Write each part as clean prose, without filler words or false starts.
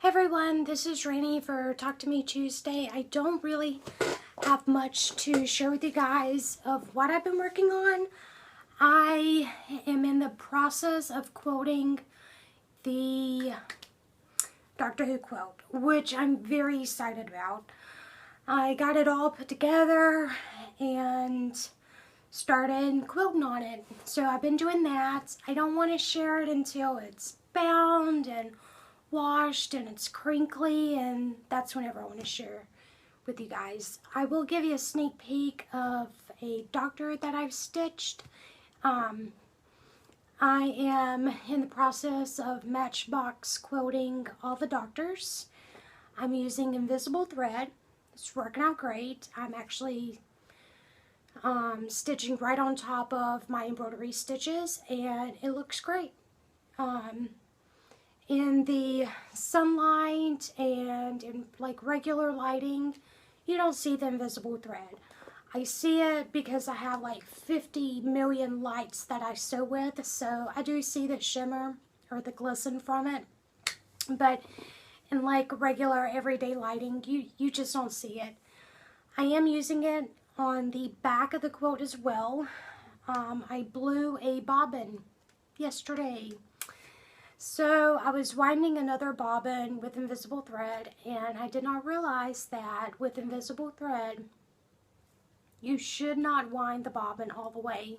Hey everyone, this is Rainy for Talk to Me Tuesday. I don't really have much to share with you guys of what I've been working on. I am in the process of quoting the Doctor Who quote, which I'm very excited about. I got it all put together and started quilting on it. So I've been doing that. I don't want to share it until it's bound and washed and it's crinkly, and that's whenever I want to share with you guys. I will give you a sneak peek of a doctor that I've stitched. I am in the process of matchbox quilting all the doctors. I'm using invisible thread. It's working out great. I'm actually stitching right on top of my embroidery stitches, and it looks great. In the sunlight and in like regular lighting, you don't see the invisible thread. I see it because I have like 50 million lights that I sew with, so I do see the shimmer or the glisten from it. But in like regular everyday lighting, you just don't see it. I am using it on the back of the quilt as well. I blew a bobbin yesterday. So I was winding another bobbin with invisible thread, and I did not realize that with invisible thread you should not wind the bobbin all the way,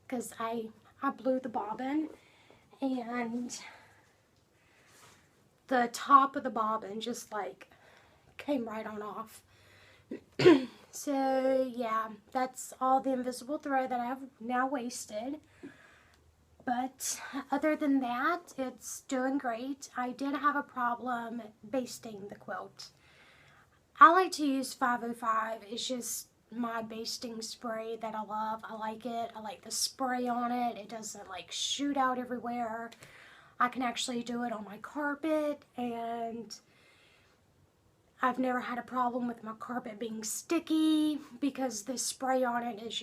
because I blew the bobbin and the top of the bobbin just like came right on off. So yeah, that's all the invisible thread that I have now wasted. But other than that, it's doing great. I did have a problem basting the quilt. I like to use 505. It's just my basting spray that I love. I like it. I like the spray on it. It doesn't like shoot out everywhere. I can actually do it on my carpet, and I've never had a problem with my carpet being sticky because the spray on it is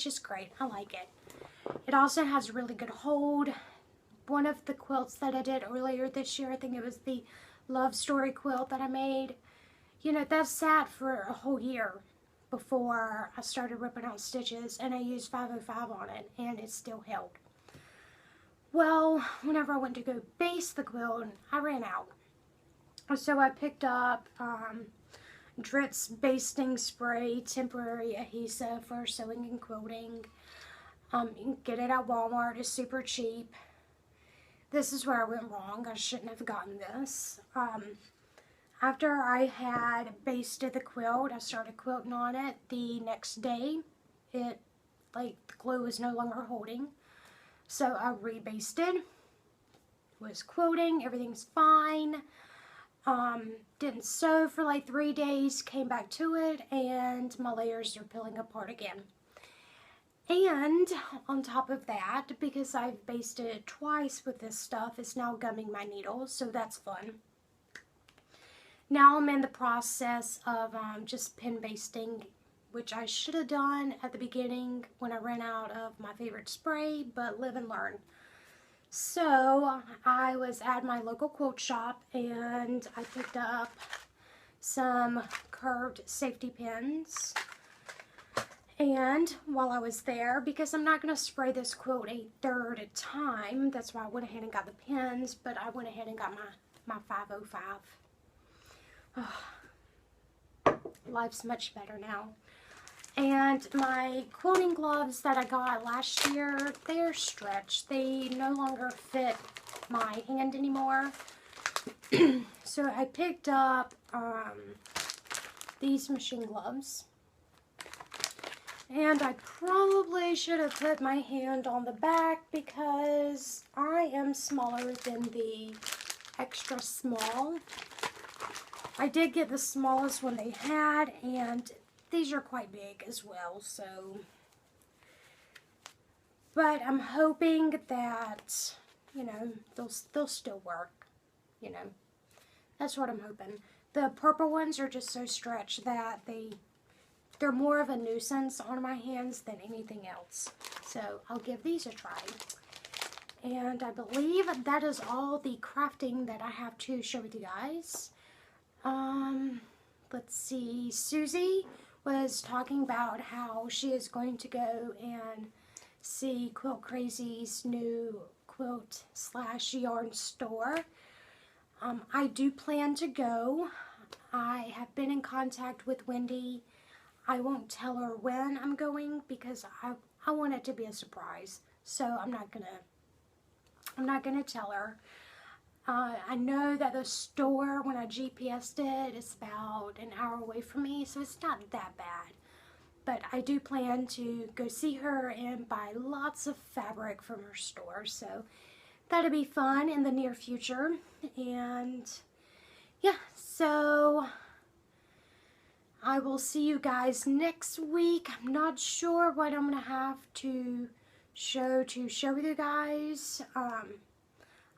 just great. I like it. It also has really good hold. One of the quilts that I did earlier this year, I think it was the Love Story quilt that I made, you know, that sat for a whole year before I started ripping out stitches, and I used 505 on it, and it still held. Well, whenever I went to go baste the quilt, I ran out. So I picked up Drit's basting spray, temporary adhesive for sewing and quilting. You can get it at Walmart. It's super cheap. This is where I went wrong. I shouldn't have gotten this. After I had basted the quilt, I started quilting on it. The next day, the glue was no longer holding. So I rebasted. Was quilting. Everything's fine. Didn't sew for like 3 days. Came back to it, and my layers are peeling apart again. And on top of that, because I've basted it twice with this stuff, it's now gumming my needles, so that's fun. Now I'm in the process of just pin basting, which I should have done at the beginning when I ran out of my favorite spray, but live and learn. So I was at my local quilt shop, and I picked up some curved safety pins. And while I was there, because I'm not going to spray this quilt a third time, that's why I went ahead and got the pins, but I went ahead and got my 505. Oh, life's much better now. And my quilting gloves that I got last year, they're stretched. They no longer fit my hand anymore. So I picked up these machine gloves. And I probably should have put my hand on the back because I am smaller than the extra small. I did get the smallest one they had, and these are quite big as well, so. But I'm hoping that, you know, they'll still work, you know. That's what I'm hoping. The purple ones are just so stretched that they're more of a nuisance on my hands than anything else. So I'll give these a try. And I believe that is all the crafting that I have to share with you guys. Let's see, Susie was talking about how she is going to go and see Quilt Crazy's new quilt / yarn store. I do plan to go. I have been in contact with Wendy. I won't tell her when I'm going because I want it to be a surprise. So I'm not gonna tell her. I know that the store, when I GPS'd it, is about an hour away from me, so it's not that bad. But I do plan to go see her and buy lots of fabric from her store, so that'll be fun in the near future. And yeah, so I will see you guys next week. I'm not sure what I'm gonna have to share with you guys.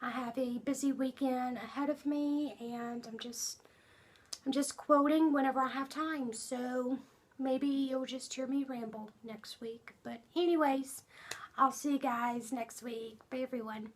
I have a busy weekend ahead of me, and I'm just quoting whenever I have time, so maybe you'll just hear me ramble next week. But anyways, I'll see you guys next week. Bye everyone.